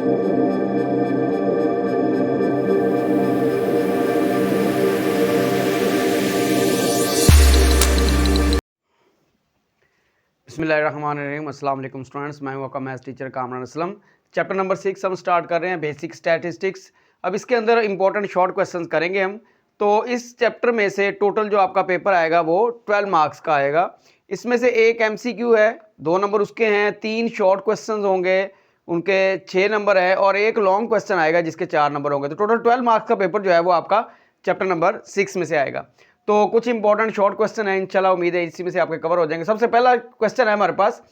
बिस्मिल्लाहिर्रहमानिर्रहीम। अस्सलाम वालेकुम स्टूडेंट्स, मैं हूं आपका maths teacher Kamran Aslam. Chapter number 6 हम स्टार्ट कर रहे हैं, बेसिक स्टैटिस्टिक्स। अब इसके अंदर इंपॉर्टेंट शॉर्ट क्वेश्चंस करेंगे हम। तो इस चैप्टर में से टोटल जो आपका पेपर आएगा वो 12 मार्क्स का आएगा। इसमें से एक MCQ है, 2 नंबर उसके हैं, 3 शॉर्ट क्वेश्चन होंगे उनके 6 नंबर है, और एक लॉन्ग क्वेश्चन आएगा जिसके 4 नंबर होंगे। तो टोटल 12 मार्क्स का पेपर जो है वो आपका चैप्टर नंबर 6 में से आएगा। तो कुछ इंपॉर्टेंट शॉर्ट क्वेश्चन है, इंशाल्लाह उम्मीद है इसी में से आपके कवर हो जाएंगे। सबसे पहला क्वेश्चन है हमारे पास,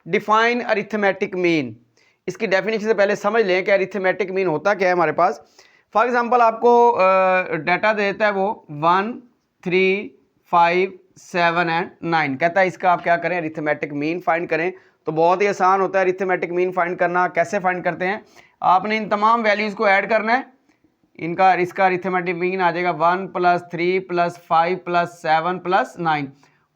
डिफाइन अरिथमेटिक मीन। इसकी डेफिनेशन से पहले समझ लें कि अरिथमेटिक मीन होता क्या है हमारे पास। फॉर एग्जांपल आपको डाटा देता है वो 1, 3, 5, 7 एंड 9, कहता है इसका आप क्या करें, अरिथमेटिक मीन फाइंड करें। तो बहुत ही आसान होता है अरिथमेटिक मीन फाइंड करना। कैसे फाइंड करते हैं, आपने इन तमाम वैल्यूज़ को ऐड करना है, इसका अरिथमेटिक मीन आ जाएगा 1 + 3 + 5 + 7 + 9,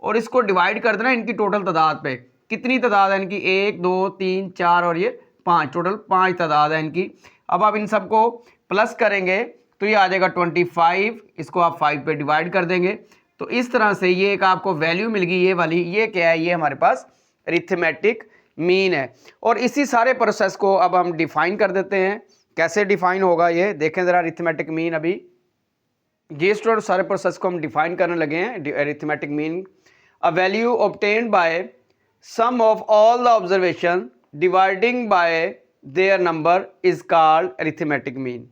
और इसको डिवाइड कर देना इनकी टोटल तादाद पे। कितनी तादाद है इनकी, 1, 2, 3, 4 और ये 5, टोटल 5 तादाद है इनकी। अब आप इन सबको प्लस करेंगे तो ये आ जाएगा 25, इसको आप 5 पे डिवाइड कर देंगे। तो इस तरह से ये एक आपको वैल्यू मिल गई, ये वाली, ये क्या है, ये हमारे पास अरिथमेटिक मीन है। और इसी सारे प्रोसेस को अब हम डिफाइन कर देते हैं। कैसे डिफाइन होगा ये देखें ज़रा, अरिथमेटिक मीन। अभी ये स्टूडेंट सारे प्रोसेस को हम डिफाइन करने लगे हैं। Arithmetic mean, a value obtained by sum of all the observation dividing by their number is called arithmetic mean.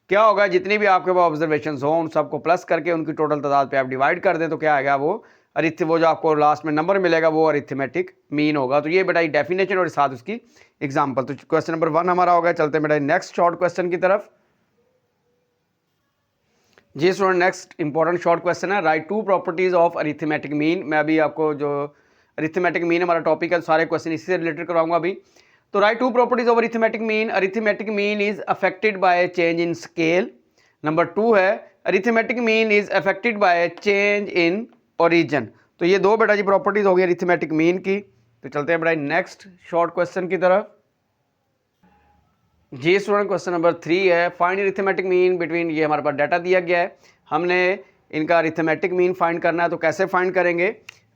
क्या होगा, जितनी भी आपके पास ऑब्जर्वेशन हो उन सबको प्लस करके उनकी टोटल तादाद पे आप डिवाइड कर दें तो क्या आएगा, वो जो आपको लास्ट में नंबर मिलेगा वो अरिथमेटिक मीन होगा। तो ये बेटा डेफिनेशन और साथ उसकी एग्जांपल। तो क्वेश्चन नंबर 1 हमारा होगा। चलते हैं बेटा नेक्स्ट शॉर्ट क्वेश्चन की तरफ। जी student, next important short question है, write 2 properties of arithmetic mean. मैं अभी आपको जो अरिथमेटिक मीन हमारा टॉपिक है, सारे क्वेश्चन इसी से रिलेटेड कराऊंगा अभी। तो right 2 properties of arithmetic mean. Arithmetic mean is affected by change in scale. Number 2 है, arithmetic mean is affected by change in origin. तो ये दो बेटा जी प्रॉपर्टीज हो गई अरिथमेटिक मीन की। तो चलते हैं बेटा नेक्स्ट शॉर्ट क्वेश्चन की तरफ। जी स्टूडेंट, क्वेश्चन नंबर 3 है, फाइंड अरिथमेटिक मीन बिटवीन। ये हमारे पास डाटा दिया गया है, हमने इनका अरिथमेटिक मीन फाइंड करना है। तो कैसे फाइंड करेंगे,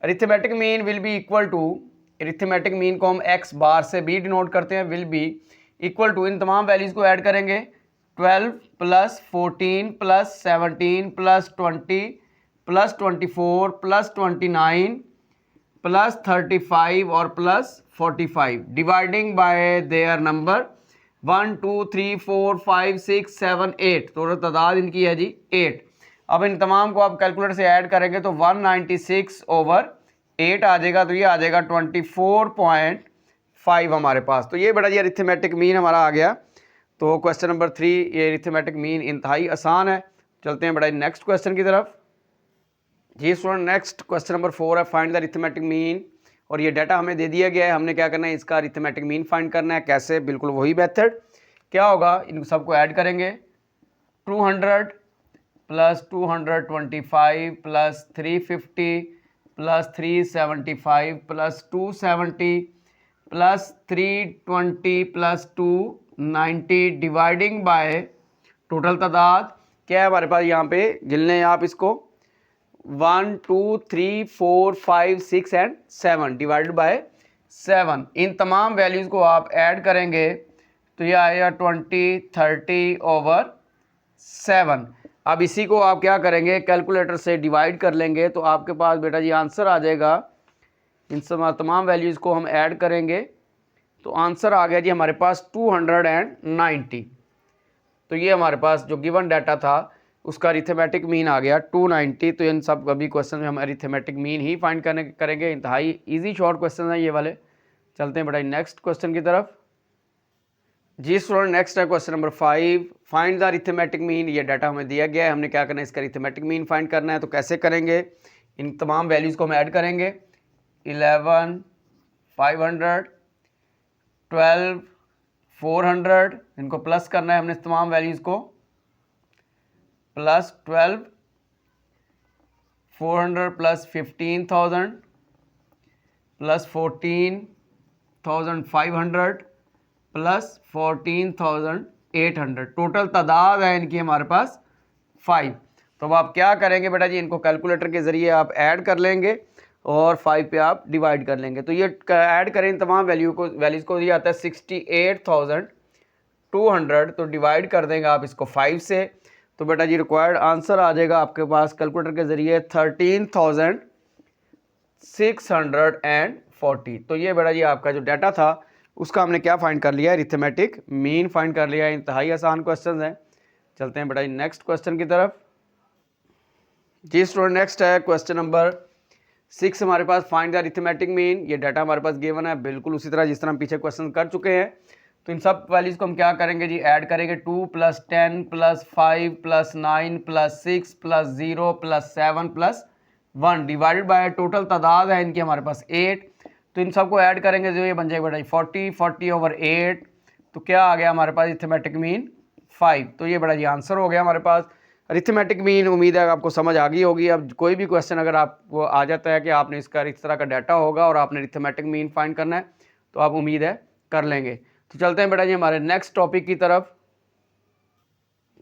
arithmetic mean will be equal to, arithmetic mean को हम x बार से b डिनोट करते हैं, विल बी इक्वल टू, इन तमाम वैल्यूज़ को ऐड करेंगे, 12 + 14 + 17 + 20 + 24 + 29 + 35 और +45, डिवाइडिंग बाय देयर नंबर 1, 2, 3, 4, 5, 6, 7, 8, तो तादाद इनकी है जी 8। अब इन तमाम को आप कैलकुलेटर से ऐड करेंगे तो 196/8 आ जाएगा। तो ये आ जाएगा 24.5 हमारे पास। तो ये बड़ा जी अरिथमेटिक मीन हमारा आ गया। तो क्वेश्चन नंबर 3 ये अरिथमेटिक मीन इंतहाई आसान है। चलते हैं बड़ा नेक्स्ट क्वेश्चन की तरफ। जी स्टूडेंट, नेक्स्ट क्वेश्चन नंबर 4 है, फाइंड द अरिथमेटिक मीन। और ये डाटा हमें दे दिया गया है, हमने क्या करना है, इसका अरिथमेटिक मीन फाइंड करना है। कैसे, बिल्कुल वही मेथड। क्या होगा, इन सबको ऐड करेंगे, 200 + 225 + 350 + 375 + 270 + 320 + 290, डिवाइडिंग बाय टोटल तादाद क्या है हमारे पास, यहाँ पे गिन लें आप इसको, 1, 2, 3, 4, 5, 6 एंड 7, डिवाइडेड बाय 7। इन तमाम वैल्यूज़ को आप ऐड करेंगे तो ये आएगा 20/30/7। अब इसी को आप क्या करेंगे, कैलकुलेटर से डिवाइड कर लेंगे तो आपके पास बेटा जी आंसर आ जाएगा। इन तमाम वैल्यूज़ को हम ऐड करेंगे तो आंसर आ गया जी हमारे पास 290। तो ये हमारे पास जो गिवन डाटा था उसका अरिथमेटिक मीन आ गया 290। तो इन सब अभी क्वेश्चन में हम अरिथमेटिक मीन ही फाइंड करेंगे। इंतहाई इजी शॉर्ट क्वेश्चन है ये वाले। चलते हैं बेटा नेक्स्ट क्वेश्चन की तरफ। जी स्टूडेंट, नेक्स्ट है question number 5, find the arithmetic mean. ये डाटा हमें दिया गया है, हमने क्या करना है, इसका अरिथमेटिक मीन फाइंड करना है। तो कैसे करेंगे, इन तमाम वैल्यूज़ को हम ऐड करेंगे, 11, 500, 12, 400, इनको प्लस करना है हमने इस तमाम वैल्यूज़ को, +12, 400 + 15,000 + 14,500 प्लस 14,800, टोटल तादाद है इनकी हमारे पास 5। तो अब आप क्या करेंगे बेटा जी, इनको कैलकुलेटर के ज़रिए आप ऐड कर लेंगे और 5 पे आप डिवाइड कर लेंगे। तो ये ऐड करें तमाम वैल्यूज़ को, ये आता है 68,200, तो डिवाइड कर देंगे आप इसको 5 से। तो बेटा जी रिक्वायर्ड आंसर आ जाएगा आपके पास कैलकुलेटर के ज़रिए 13,640। तो ये बेटा जी आपका जो डाटा था उसका हमने क्या फाइंड कर लिया है, अरिथमेटिक मीन फाइंड कर लिया है। इंतहाई आसान क्वेश्चन है। चलते हैं बेटा जी नेक्स्ट क्वेश्चन की तरफ। जी स्टूडेंट नेक्स्ट है क्वेश्चन नंबर 6 हमारे पास, फाइंड द अरिथमेटिक मीन। ये डाटा हमारे पास गिवन है बिल्कुल उसी तरह जिस तरह हम पीछे क्वेश्चन कर चुके हैं। तो इन सब वैल्यूज़ को हम क्या करेंगे जी, ऐड करेंगे। 2 + 10 + 5 + 9 + 6 + 0 + 7 + 1 डिवाइडेड बाय टोटल तादाद है इनकी हमारे पास 8। तो इन सबको ऐड करेंगे जो ये बन जाएगा बेटा 40/8। तो क्या आ गया हमारे पास अरिथमेटिक मीन 5। तो ये बड़ा जी आंसर हो गया हमारे पास अरिथमेटिक मीन। उम्मीद है आपको समझ आ गई होगी। अब कोई भी क्वेश्चन अगर आपको आ जाता है कि आपने इसका इस तरह का डाटा होगा और आपने अरिथमेटिक मीन फाइंड करना है, तो आप उम्मीद है कर लेंगे। तो चलते हैं बेटा जी हमारे नेक्स्ट टॉपिक की तरफ।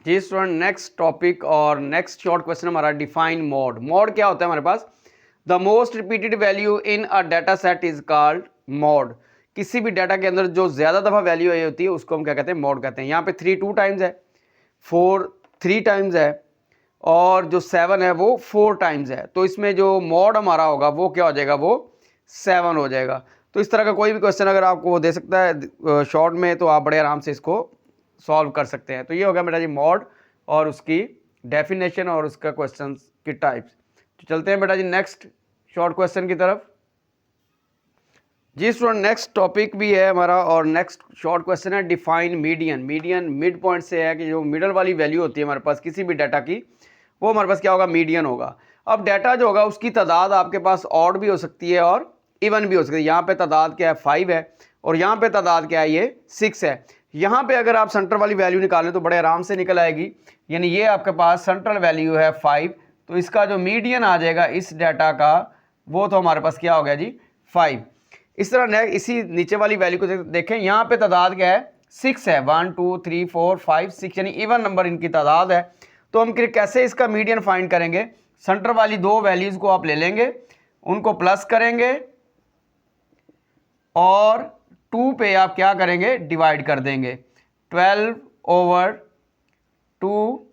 जी स्टूडेंट नेक्स्ट टॉपिक और नेक्स्ट शॉर्ट क्वेश्चन हमारा डिफाइन मोड। मोड क्या होता है हमारे पास, the most repeated value in a data set is called mode. किसी भी डाटा के अंदर जो ज़्यादा दफ़ा वैल्यू आई होती है उसको हम क्या कहते हैं, मोड कहते हैं। यहाँ पे 3 2 टाइम्स है, 4 3 टाइम्स है और जो 7 है वो 4 टाइम्स है। तो इसमें जो मोड हमारा होगा वो क्या हो जाएगा, वो 7 हो जाएगा। तो इस तरह का कोई भी क्वेश्चन अगर आपको वो दे सकता है शॉर्ट में, तो आप बड़े आराम से इसको सॉल्व कर सकते हैं। तो ये हो गया बेटा जी मोड और उसकी डेफिनेशन और उसका क्वेश्चन की टाइप्स। तो चलते हैं बेटा जी नेक्स्ट शॉर्ट क्वेश्चन की तरफ। जी स्टूडेंट नेक्स्ट टॉपिक भी है हमारा और नेक्स्ट शॉर्ट क्वेश्चन है define median. Median mid point से है कि जो मिडल वाली वैल्यू होती है हमारे पास किसी भी डाटा की, वो हमारे पास क्या होगा, मीडियन होगा। अब डाटा जो होगा उसकी तादाद आपके पास ऑड भी हो सकती है और इवन भी हो सकती है। यहाँ पे तादाद क्या है 5 है और यहाँ पे तादाद क्या है ये 6 है। यहाँ पे अगर आप सेंटर वाली वैल्यू निकालें तो बड़े आराम से निकल आएगी। यानी ये आपके पास सेंट्रल वैल्यू है 5, तो इसका जो मीडियन आ जाएगा इस डाटा का वो तो हमारे पास क्या हो गया जी 5। इस तरह इसी नीचे वाली वैल्यू को देखें, यहाँ पे तादाद क्या है 6 है, 1 2 3 4 5 6 यानी इवन नंबर इनकी तादाद है। तो हम कैसे इसका मीडियन फाइंड करेंगे, सेंटर वाली दो वैल्यूज़ को आप ले लेंगे, उनको प्लस करेंगे और 2 पे आप क्या करेंगे, डिवाइड कर देंगे। 12/2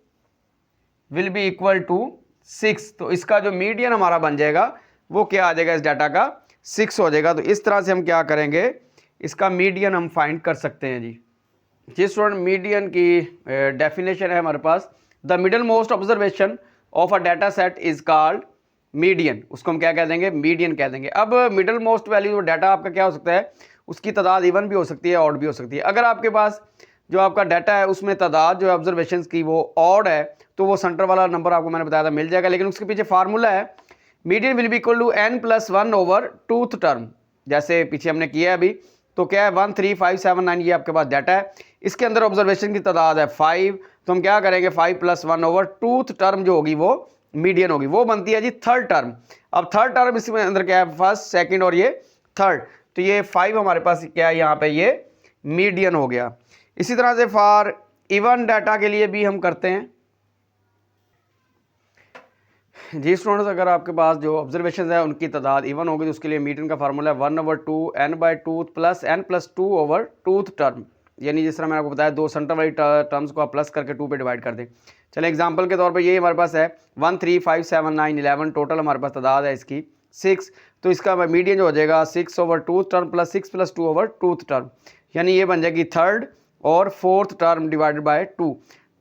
विल बी इक्वल टू 6। तो इसका जो मीडियन हमारा बन जाएगा वो क्या आ जाएगा, इस डाटा का 6 हो जाएगा। तो इस तरह से हम क्या करेंगे, इसका मीडियन हम फाइंड कर सकते हैं जी। जिस स्टूडेंट मीडियन की डेफिनेशन है हमारे पास, the middle most observation of a data set is called median. उसको हम क्या कह देंगे, मीडियन कह देंगे। अब मिडल मोस्ट वैल्यू डाटा आपका क्या हो सकता है, उसकी तादाद इवन भी हो सकती है ऑड भी हो सकती है। अगर आपके पास जो आपका डाटा है उसमें तादाद जो है ऑब्जर्वेशन की वो ऑड है, तो वो सेंटर वाला नंबर आपको मैंने बताया था मिल जाएगा। लेकिन उसके पीछे फार्मूला है, median will be equal to n+1 over tooth term, जैसे पीछे हमने किया है अभी। तो क्या है 1 3 5 7 9 ये आपके पास डाटा है, इसके अंदर ऑब्जर्वेशन की तादाद है 5। तो हम क्या करेंगे 5+1 ओवर टूथ टर्म जो होगी वो मीडियन होगी, वो बनती है जी थर्ड टर्म। अब थर्ड टर्म इसके अंदर क्या है, फर्स्ट सेकंड और ये थर्ड। तो ये 5 हमारे पास क्या है, यहाँ पे ये मीडियन हो गया। इसी तरह से फॉर इवन डाटा के लिए भी हम करते हैं जी स्टूडेंट्स। अगर आपके पास जो ऑब्जर्वेशन है उनकी तादाद इवन होगी तो उसके लिए मीडियन का फार्मूला है 1/2 n/टूथ plus n+2 over tooth term. यानी जिस तरह मैंने आपको बताया दो सेंटर वाली टर्म्स को आप प्लस करके 2 पे डिवाइड कर दें। चलें एग्जांपल के तौर पे ये हमारे पास है 1 3 5 7 9 11, टोटल हमारे पास तादाद है इसकी 6। तो इसका मीडियन जो हो जाएगा 6 over tooth term plus 6+2 over tooth term, यानी ये बन जाएगी थर्ड और fourth term divided by 2।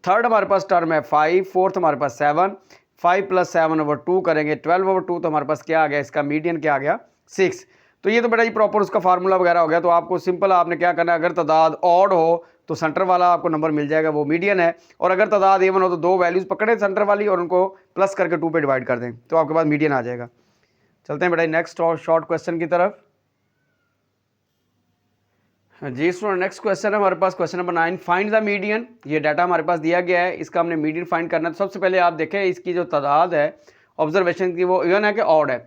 Third हमारे पास टर्म है 5, फोर्थ हमारे पास 7, 5+7/2 करेंगे 12/2। तो हमारे पास क्या आ गया, इसका मीडियन क्या आ गया 6। तो ये तो बेटा जी प्रॉपर उसका फार्मूला वगैरह हो गया। तो आपको सिंपल आपने क्या करना है, अगर तादाद ऑड हो तो सेंटर वाला आपको नंबर मिल जाएगा, वो मीडियन है। और अगर तादाद इवन हो तो दो वैल्यूज़ पकड़े सेंटर वाली और उनको प्लस करके 2 पे डिवाइड कर दें, तो आपके पास मीडियन आ जाएगा। चलते हैं बेटा नेक्स्ट शॉर्ट क्वेश्चन की तरफ। जी स्टूडेंट नेक्स्ट क्वेश्चन है हमारे पास question number 9, find the median. ये डाटा हमारे पास दिया गया है, इसका हमने मीडियन फाइंड करना है। तो सबसे पहले आप देखें इसकी जो तादाद है ऑब्जर्वेशन की वो इवन है कि ऑड है।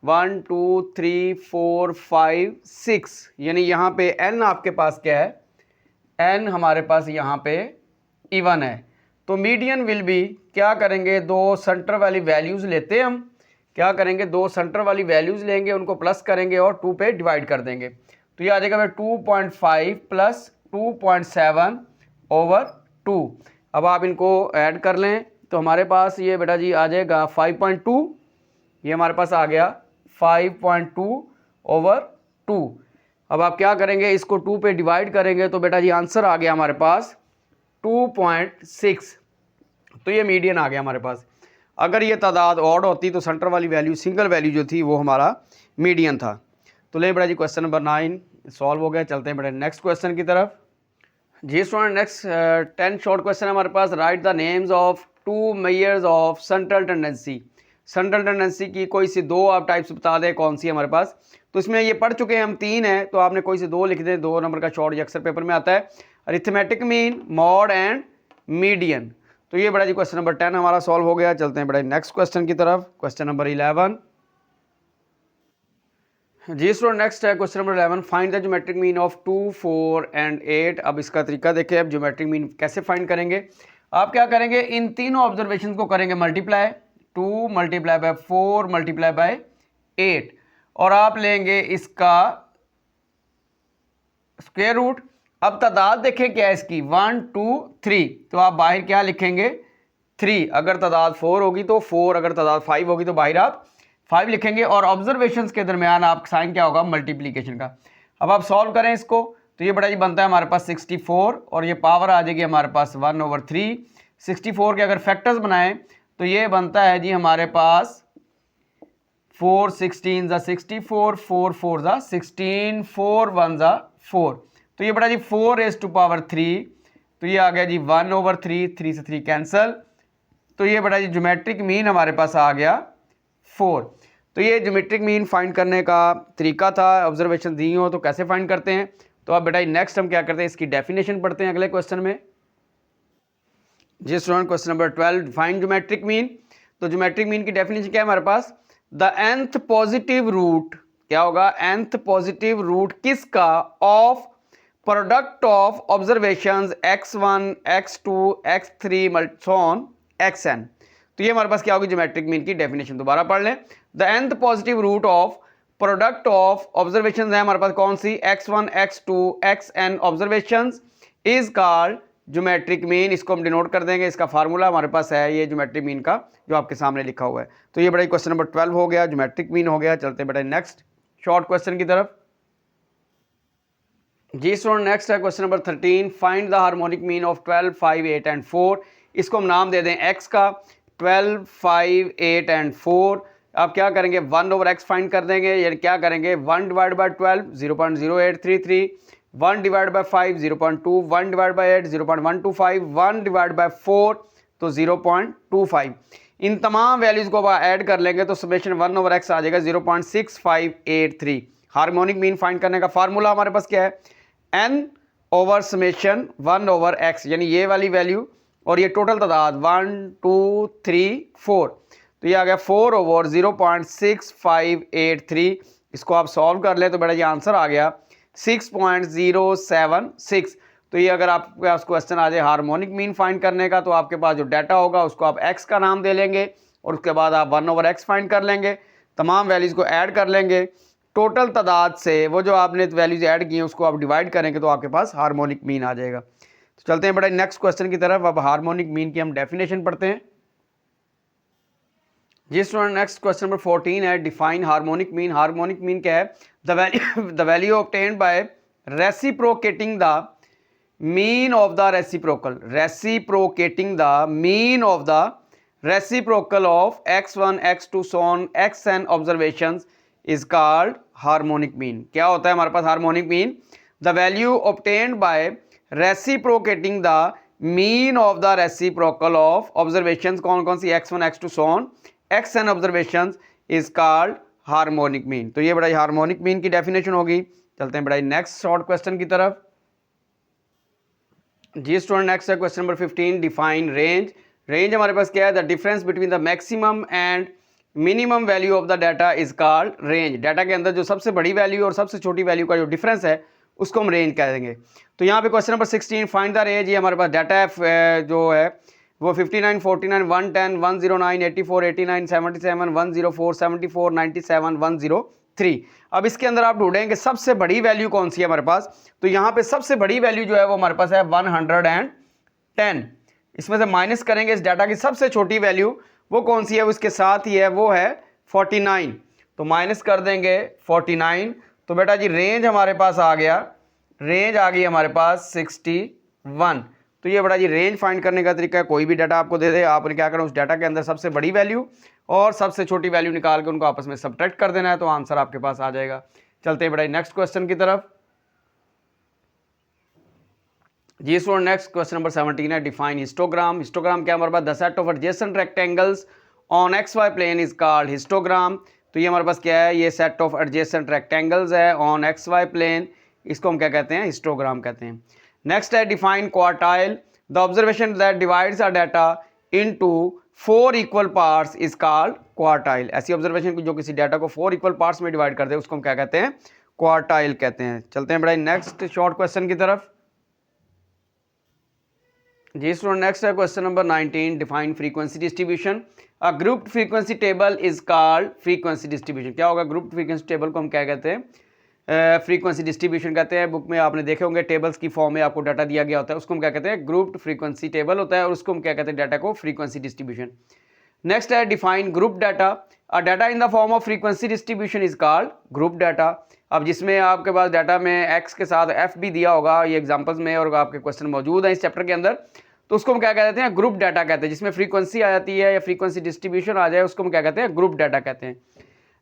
1 2 3 4 5 6, यानी यहाँ पे n आपके पास क्या है एन हमारे पास यहाँ पे इवन है, तो मीडियन विल बी, क्या करेंगे, दो सेंटर वाली वैल्यूज़ लेते हैं हम, क्या करेंगे, दो सेंटर वाली वैल्यूज़ लेंगे, उनको प्लस करेंगे और 2 पे डिवाइड कर देंगे, तो ये आ जाएगा 2.5 प्लस 2.7 ओवर 2। अब आप इनको ऐड कर लें तो हमारे पास ये बेटा जी आ जाएगा 5.2, ये हमारे पास आ गया 5.2 ओवर 2। अब आप क्या करेंगे, इसको 2 पे डिवाइड करेंगे तो बेटा जी आंसर आ गया हमारे पास 2.6, तो ये मीडियन आ गया हमारे पास। अगर ये तादाद ऑड होती तो सेंटर वाली वैल्यू, सिंगल वैल्यू जो थी वो हमारा मीडियन था। तो ले बेटा जी क्वेश्चन नंबर 9 सॉल्व हो गया। चलते हैं बेटा नेक्स्ट क्वेश्चन की तरफ। जी स्टूडेंट नेक्स्ट 10 शॉर्ट क्वेश्चन है हमारे पास। Write the names of 2 measures of central tendency. Central tendency की कोई सी दो आप टाइप्स बता दें, कौन सी है हमारे पास। तो इसमें ये पढ़ चुके हैं हम, 3 है, तो आपने कोई से 2 लिख दें, 2 नंबर का शॉर्ट जो अक्सर पेपर में आता है। Arithmetic mean, mod and median. तो ये बड़ा जी क्वेश्चन नंबर 10 हमारा सॉल्व हो गया। चलते हैं बड़ा नेक्स्ट क्वेश्चन की तरफ। Question number 11। जी स्टूडेंट नेक्स्ट है question number 11। Find the geometric mean of 2, 4 and 8। अब इसका तरीका देखें, अब ज्योमेट्रिक मीन कैसे फाइंड करेंगे। आप क्या करेंगे, इन तीनों ऑब्जर्वेशन को करेंगे multiply, 2 multiply by 4 multiply by 8, और आप लेंगे इसका स्क्वायर रूट। अब तादाद देखें क्या है इसकी, 1 2 3, तो आप बाहर क्या लिखेंगे 3। अगर तादाद 4 होगी तो 4, अगर तादाद 5 होगी तो बाहर आप 5 लिखेंगे, और ऑब्जर्वेशंस के दरमियान आप साइन क्या होगा, मल्टीप्लीकेशन का। अब आप सॉल्व करें इसको, तो ये बड़ा जी बनता है हमारे पास 64, और ये पावर आ जाएगी हमारे पास 1/3। 64 के अगर फैक्टर्स बनाएं तो ये बनता है जी हमारे पास 4 16 ज़ा 64, 4 4 ज़ा 16, 4 1 ज़ा 4, तो ये बड़ा जी 4⁻3, तो ये आ गया जी 1/3, 3 से 3 कैंसल, तो ये बड़ा जी ज्योमेट्रिक मीन हमारे पास आ गया 4। तो ये ज्योमेट्रिक मीन फाइंड करने का तरीका था। ऑब्जर्वेशन दी हो तो कैसे फाइंड करते हैं। तो अब बेटा नेक्स्ट हम क्या करते हैं, इसकी डेफिनेशन पढ़ते हैं अगले क्वेश्चन में। जी student question number 12, find geometric mean. तो ज्योमेट्रिक मीन की डेफिनेशन क्या है हमारे पास, द nth पॉजिटिव रूट, क्या होगा, nth पॉजिटिव रूट किसका, of product of observations x1 x2 x3 so on xn। तो ये हमारे पास क्या होगी ज्योमेट्रिक मीन की डेफिनेशन। दोबारा पढ़ लें, the nth positive root of product of observations है हमारे पास कौन सी, x1 x2 xn observations is called geometric mean. इसको हम डिनोट कर देंगे, इसका फार्मूला हमारे पास है ये ज्योमेट्रिक मीन का जो आपके सामने लिखा हुआ है। तो ये बड़ा क्वेश्चन नंबर 12 हो गया, ज्योमेट्रिक मीन हो गया। चलते हैं बेटा नेक्स्ट शॉर्ट क्वेश्चन की तरफ। जी स्टूडेंट नेक्स्ट है question number 13, find the harmonic mean of 12 5 8 and 4। इसको हम नाम दे दें x का, 12 5 8 एंड 4। आप क्या करेंगे, 1/x फाइंड कर देंगे, यानी क्या करेंगे 1 divide by 12 0.0833, 1 divide by 5 0.2, 1 divide by 8 0.125, 1 divide by 4 तो 0.25। इन तमाम वैल्यूज़ को आप ऐड कर लेंगे तो समेशन 1/x आ जाएगा 0.6583। हार्मोनिक मीन फाइंड करने का फार्मूला हमारे पास क्या है, n ओवर समेशन 1/x, यानी ये वाली वैल्यू और ये टोटल तादाद 1 2 3 4, तो ये आ गया 4/0.6583। इसको आप सॉल्व कर ले तो बेटा ये आंसर आ गया 6.076। तो ये अगर आपके पास क्वेश्चन आ जाए हार्मोनिक मीन फाइंड करने का, तो आपके पास जो डाटा होगा उसको आप x का नाम दे लेंगे और उसके बाद आप 1/x फाइंड कर लेंगे, तमाम वैल्यूज़ को ऐड कर लेंगे, टोटल तादाद से वो जो आपने वैल्यूज़ ऐड की हैं उसको आप डिवाइड करेंगे तो आपके पास हार्मोनिक मीन आ जाएगा। तो चलते हैं बेटा नेक्स्ट क्वेश्चन की तरफ। अब हार्मोनिक मीन की हम डेफिनेशन पढ़ते हैं। जी स्टूडेंट नेक्स्ट क्वेश्चन नंबर 14 है, define harmonic mean. Harmonic mean क्या है, the value obtained by reciprocating the mean of the reciprocal, reciprocating the mean of the reciprocal of x1 x2 so on xn observations is called harmonic mean. क्या होता है हमारे पास harmonic mean, the value obtained by reciprocating the mean of the reciprocal of observations, कौन कौन सी, x1 x2 so on xn observations is called harmonic mean. तो ये बड़ा हार्मोनिक मीन की डेफिनेशन होगी। चलते हैं बड़ा नेक्स्ट शॉर्ट क्वेश्चन की तरफ। जी स्टूडेंट नेक्स्ट है question number 15, define range. Range हमारे पास क्या है, the difference between the maximum and minimum value of the data is called range. Data के अंदर जो सबसे बड़ी वैल्यू और सबसे छोटी वैल्यू का जो डिफरेंस है उसको हम रेंज कह देंगे। तो यहाँ पे question number 16 find the range, ये हमारे पास डाटा है जो है वो 59, 49, 110, 109, 84, 89, 77, 104, 74, 97, 103। अब इसके अंदर आप ढूंढेंगे सबसे बड़ी वैल्यू कौन सी है हमारे पास। तो यहाँ पे सबसे बड़ी वैल्यू जो है वो हमारे पास है 110। इसमें से माइनस करेंगे इस डाटा की सबसे छोटी वैल्यू, वो कौन सी है, उसके साथ ही है, वो है 49। तो माइनस कर देंगे 49। तो बेटा जी रेंज हमारे पास आ गया, रेंज आ गई हमारे पास 61। तो ये बड़ा जी रेंज फाइंड करने का तरीका है। कोई भी डाटा आपको दे दे, आपने क्या करना, उस डाटा के अंदर सबसे बड़ी वैल्यू और सबसे छोटी वैल्यू निकाल के उनको आपस में सब्ट्रैक्ट कर देना है, तो आंसर आपके पास आ जाएगा। चलते हैं बड़ा नेक्स्ट क्वेश्चन की तरफ। जी स्टूडेंट नेक्स्ट क्वेश्चन नंबर 17 है, डिफाइन हिस्टोग्राम। हिस्टोग्राम क्या हमारे पास, the set of adjacent rectangles on X Y plane is called histogram. तो ये हमारे पास क्या है, ये सेट ऑफ एडजेसेंट रेक्टेंगल्स है ऑन एक्स वाई प्लेन, इसको हम क्या कहते हैं, हिस्टोग्राम कहते हैं। नेक्स्ट है define quartile, the observation that divides our data into 4 equal parts is called quartile. ऐसी ऑब्जर्वेशन जो किसी डाटा को 4 इक्वल पार्ट्स में डिवाइड कर दे उसको हम क्या कहते हैं, क्वार्टाइल कहते हैं। चलते हैं बड़ा नेक्स्ट शॉर्ट क्वेश्चन की तरफ। जी स्टूडेंट नेक्स्ट है question number 19, define frequency distribution. A grouped frequency table is called frequency distribution. क्या होगा, ग्रुप्ड फ्रीक्वेंसी टेबल को हम क्या कहते हैं, फ्रीक्वेंसी डिस्ट्रीब्यूशन कहते हैं। बुक में आपने देखे होंगे टेबल्स की फॉर्म में आपको डाटा दिया गया होता है, उसको हम क्या कहते हैं, ग्रुप्ड फ्रीक्वेंसी टेबल होता है, और उसको हम क्या कहते हैं, डाटा को फ्रीक्वेंसी डिस्ट्रीब्यूशन। नेक्स्ट है define group data. A data in the form of frequency distribution is called group data. अब जिसमें आपके पास डाटा में एक्स के साथ एफ भी दिया होगा, ये एग्जांपल्स में और आपके क्वेश्चन मौजूद है इस चैप्टर के अंदर, तो उसको हम क्या कहते हैं, ग्रुप डाटा कहते हैं। जिसमें फ्रीक्वेंसी आ जाती है या फ्रीक्वेंसी डिस्ट्रीब्यूशन आ जाए उसको हम क्या कहते हैं, ग्रुप डाटा कहते हैं।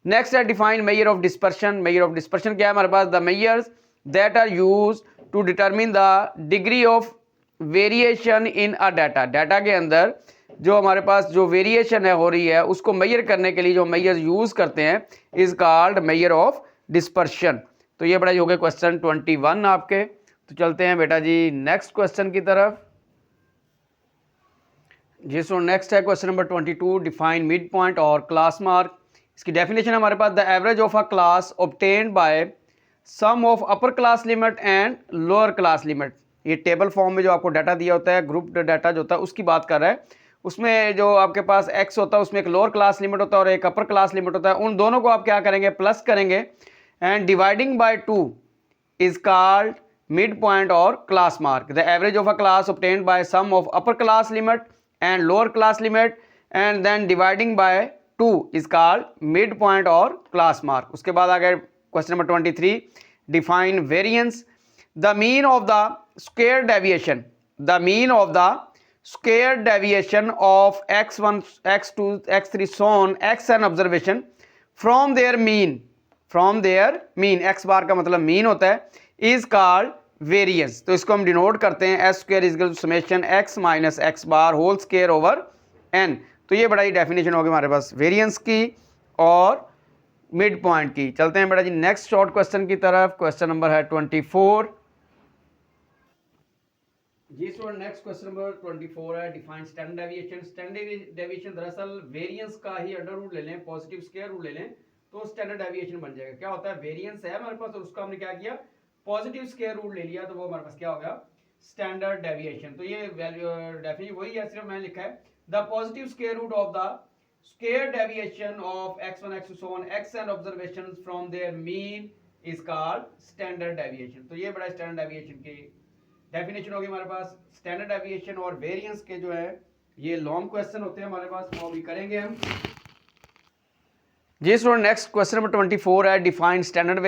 नेक्स्ट है define measure of dispersion. Measure of dispersion क्या है हमारे पास, the measures that are use to determine the degree of variation in a data. Data के अंदर जो हमारे पास जो वेरिएशन है हो रही है उसको मेजर करने के लिए जो मेजर्स यूज करते हैं is called major of dispersion. तो ये बड़ा हो गया क्वेश्चन 21 आपके। तो चलते हैं बेटा जी नेक्स्ट क्वेश्चन की तरफ। जी सो नेक्स्ट है question number 22, define mid point और क्लास मार्क। इसकी डेफिनेशन हमारे पास, the average of a class obtained by sum of upper class limit and lower class limit. ये टेबल फॉर्म में जो आपको डाटा दिया होता है, ग्रुप डाटा जो होता है उसकी बात कर रहा है। उसमें जो आपके पास एक्स होता है उसमें एक लोअर क्लास लिमिट होता है और एक अपर क्लास लिमिट होता है। उन दोनों को आप क्या करेंगे, प्लस करेंगे, and dividing by 2 is called mid point और class mark. The average of a class obtained by sum of upper class limit and lower class limit and then dividing by 2 is called mid point और class mark। उसके बाद आ गए question number 23, define variance। the mean of the square deviation, the mean of the square deviation of x1 x2 x3 so on xn observation from their mean, from their mean, x बार का मतलब mean होता है, is called variance. तो इसको हम denote करते हैं S square is equal to summation X minus X bar whole square over N. तो ये बड़ा ही डेफिनेशन होगी हमारे पास वेरियंस की और मिड पॉइंट की। चलते हैं बेटा जी नेक्स्ट शॉर्ट क्वेश्चन की तरफ। क्वेश्चन नंबर है 24। जी सो नेक्स्ट क्वेश्चन नंबर 24 है, define standard deviation. Standard deviation दरअसल वेरियंस का ही अंडर रूट ले लें, पॉजिटिव स्क्वायर रूट ले लें तो स्टैंडर्ड डेविएशन बन जाएगा। क्या होता है, वेरियंस है हमारे पास और उसका हमने क्या किया, पॉजिटिव स्क्वायर रूट ले लिया, तो वो हमारे पास क्या हो गया, स्टैंडर्ड डेविएशन। तो ये वैल्यू डेफिनेशन वही है, सिर्फ मैंने लिखा है the positive square root of the square deviation of x1 x2 so on xn observations from their mean is called standard deviation. तो ये बड़ा स्टैंडर्ड डेविएशन की डेफिनेशन होगी हमारे पास। स्टैंडर्ड डेविएशन और वेरिएंस के जो है ये लॉन्ग क्वेश्चन होते हैं हमारे पास, वो भी करेंगे हम। जी स्टूडेंट नेक्स्ट क्वेश्चन नंबर 24 है, define standard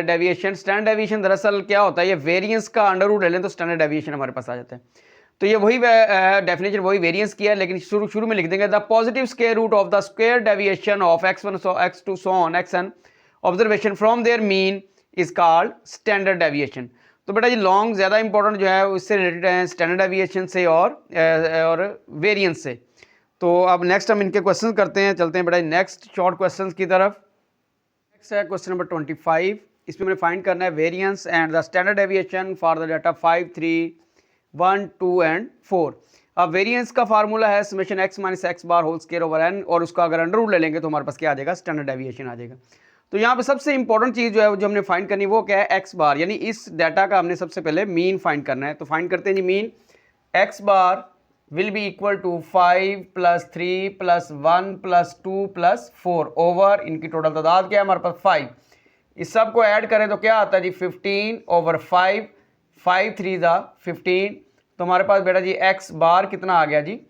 deviation. Standard deviation दरअसल क्या होता है, ये वेरिएंस का अंडर रूट ले लें तो स्टैंडर्ड डेविएशन हमारे पास आ जाता है। तो ये वही डेफिनेशन वही वेरिएंस की है, लेकिन शुरू में लिख देंगे the positive square root of the square deviation of x1 x2 so on xn observation from their mean is called standard deviation. तो बेटा जी लॉन्ग ज़्यादा इंपॉर्टेंट जो है उससे रिलेटेड है स्टैंडर्ड डेविएशन से और वेरिएंस से। तो अब नेक्स्ट हम इनके क्वेश्चन करते हैं। चलते हैं बेटा नेक्स्ट शॉर्ट क्वेश्चंस की तरफ। नेक्स्ट है क्वेश्चन नंबर 25। इसमें हमें फाइंड करना है variance and the standard deviation for the data 5, 3, 1, 2 and 4। अब वेरिएंस का फार्मूला है summation x minus X bar whole square over n, और उसका अगर अंडर रूट ले लेंगे तो हमारे पास क्या आ जाएगा, स्टैंडर्ड डेविएशन आ जाएगा। तो यहाँ पे सबसे इंपॉर्टेंट चीज़ जो है जो हमने फाइंड करनी वो क्या है, एक्स बार, यानी इस डाटा का हमने सबसे पहले मीन फाइंड करना है। तो फाइंड करते हैं जी mean. X bar will be equal to 5 + 3 + 1 + 2 + 4 over, इनकी टोटल तादाद क्या है हमारे पास 5। इस सब को ऐड करें तो क्या आता है जी 15/5, 5 3 ज़ा 15। तो हमारे पास बेटा जी एक्स बार कितना आ गया जी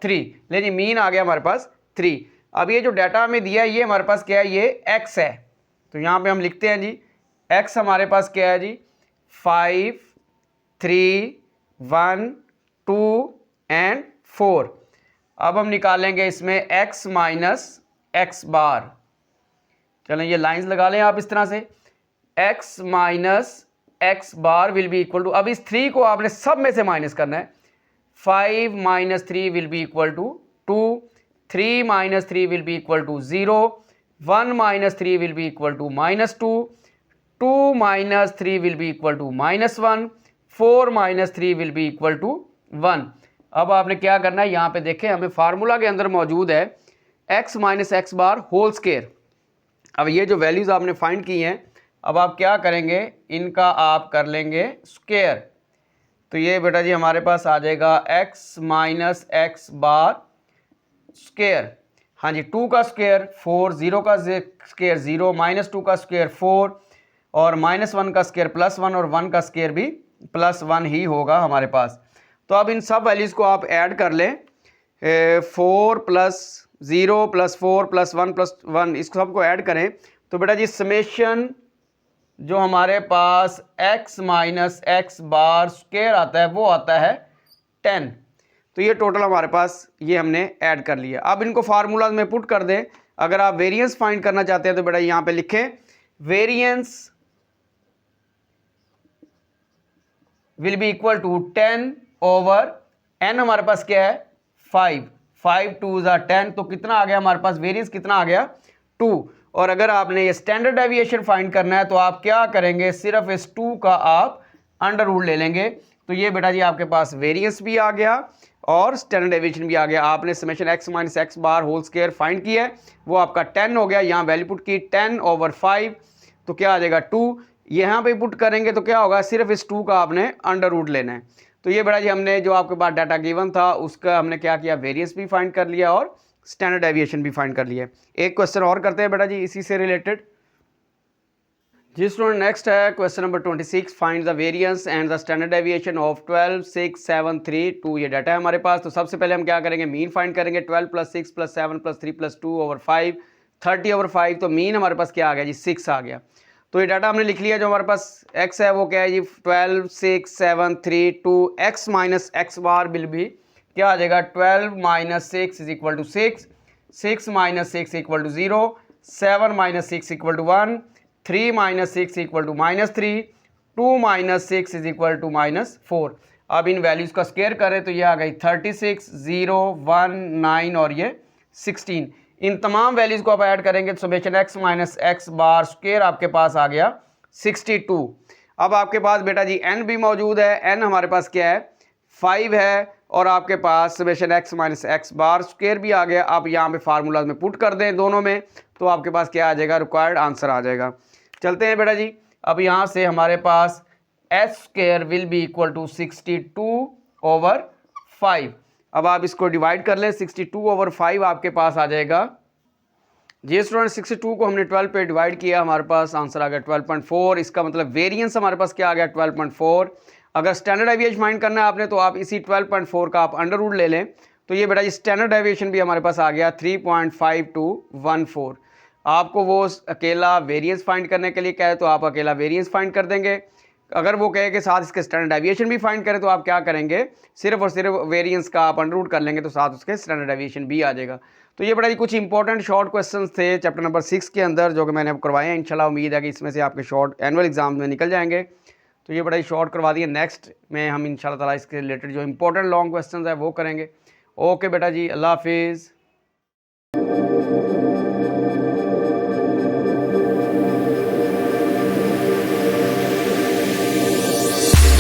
3, ले जी मीन आ गया हमारे पास 3। अब ये जो डाटा हमें दिया है ये हमारे पास क्या है, ये एक्स है। तो यहाँ पे हम लिखते हैं जी एक्स हमारे पास क्या है जी 5 3 1 2 एंड 4। अब हम निकालेंगे इसमें x माइनस एक्स बार। चलें ये लाइंस लगा लें आप इस तरह से, x minus X bar will be equal to, अब इस 3 को आपने सब में से माइनस करना है। 5 - 3 will be equal to 2, 3 - 3 will be equal to 0, 1 - 3 will be equal to -2, 2 - 3 will be equal to -1, 4 - 3 will be equal to 1। अब आपने क्या करना है, यहाँ पे देखें हमें फार्मूला के अंदर मौजूद है x minus X bar whole square. अब ये जो वैल्यूज़ आपने फाइंड की हैं, अब आप क्या करेंगे, इनका आप कर लेंगे स्क्वायर। तो ये बेटा जी हमारे पास आ जाएगा x minus X bar square. हाँ जी, 2 का स्क्वायर 4, 0 का स्क्वायर 0, -2 का स्क्वायर 4 और -1 का स्क्वायर +1 और 1 का स्क्वायर भी +1 ही होगा हमारे पास। तो अब इन सब वैल्यूज़ को आप ऐड कर लें, 4 + 0 + 4 + 1 + 1, इस सबको ऐड करें तो बेटा जी समेशन जो हमारे पास x minus X bar square आता है वो आता है 10। तो ये टोटल हमारे पास ये हमने ऐड कर लिया। अब इनको फार्मूला में पुट कर दें। अगर आप वेरिएंस फाइंड करना चाहते हैं तो बेटा यहाँ पे लिखें variance will be equal to 10/n, हमारे पास क्या है 5, 5 2 ज़ा 10, तो कितना आ गया हमारे पास वेरिएंस, कितना आ गया 2। और अगर आपने ये स्टैंडर्ड डेविएशन फाइंड करना है तो आप क्या करेंगे, सिर्फ इस 2 का आप अंडर रूट ले लेंगे। तो ये बेटा जी आपके पास वेरिएंस भी आ गया और स्टैंडर्ड डेविएशन भी आ गया। आपने summation x minus X bar whole square find किया है, वो आपका 10 हो गया। यहाँ वैल्यू पुट की 10/5, तो क्या आ जाएगा 2। यहाँ पे पुट करेंगे तो क्या होगा, सिर्फ इस 2 का आपने अंडर रूट लेना है। तो ये बेटा जी हमने जो आपके पास डाटा गिवन था उसका हमने क्या किया, वेरिएंस भी फाइंड कर लिया और स्टैंडर्ड डेविएशन भी फाइंड कर लिया। एक क्वेश्चन और करते हैं बेटा जी इसी से रिलेटेड। जी स्टूडेंट, नेक्स्ट है question number 26, find the variance and the standard deviation of 12 6 7 3 2। ये डाटा है हमारे पास। तो सबसे पहले हम क्या करेंगे, मीन फाइंड करेंगे। 12 + 6 + 7 + 3 + 2/5, 30/5। तो मीन हमारे पास क्या आ गया जी 6 आ गया। तो ये डाटा हमने लिख लिया। जो हमारे पास x है वो क्या है जी 12 6 7 3 2। x minus X bar will भी क्या आ जाएगा, 12 - 6 = 6, 6 - 6 = 0, 7 - 6 = 1, 3 - 6 = -3, 2 - 6 = -4। अब इन वैल्यूज़ का स्क्वायर करें तो ये आ गई 36, 0 1 9 और ये 16। इन तमाम वैल्यूज़ को आप ऐड करेंगे तो summation x minus X bar square आपके पास आ गया 62। अब आपके पास बेटा जी n भी मौजूद है। n हमारे पास क्या है 5 है और आपके पास summation x minus X bar square भी आ गया। आप यहाँ पे फार्मूला में पुट कर दें दोनों में तो आपके पास क्या आ जाएगा, रिक्वायर्ड आंसर आ जाएगा। चलते हैं बेटा जी। अब यहाँ से हमारे पास s² will be equal to 62/5। अब आप इसको डिवाइड कर लें, 62/5 आपके पास आ जाएगा। जी स्टूडेंट, 62 को हमने 12 पे डिवाइड किया, हमारे पास आंसर आ गया 12.4। इसका मतलब वेरिएंस हमारे पास क्या आ गया 12.4। अगर स्टैंडर्ड डेविएशन फाइंड करना है आपने तो आप इसी 12.4 का आप अंडर रूट ले लें। तो ये बेटा जी स्टैंडर्ड डेविएशन भी हमारे पास आ गया 3.5214। आपको वो अकेला वेरिएंस फाइंड करने के लिए कहे तो आप अकेला वेरिएंस फाइंड कर देंगे। अगर वो कहे कि साथ इसके स्टैंडर्ड डेविएशन भी फाइंड करें तो आप क्या करेंगे, सिर्फ और सिर्फ वेरिएंस का आप अंडर रूट कर लेंगे तो साथ उसके स्टैंडर्ड डेविएशन भी आ जाएगा। तो ये बड़ा ही कुछ इंपॉर्टेंट शॉर्ट क्वेश्चंस थे चैप्टर नंबर 6 के अंदर जो कि मैंने अब करवाए हैं। इंशाल्लाह उम्मीद है कि इसमें से आपके शॉर्ट एनुअल एग्जाम में निकल जाएंगे। तो ये बड़ा ही शॉर्ट करवा दिए। नेक्स्ट में हम इंशाल्लाह ताला इसके रिलेटेड जो इंपॉर्टेंट लॉन्ग क्वेश्चंस है वो करेंगे। ओके बेटा जी, अल्लाह हाफिज़।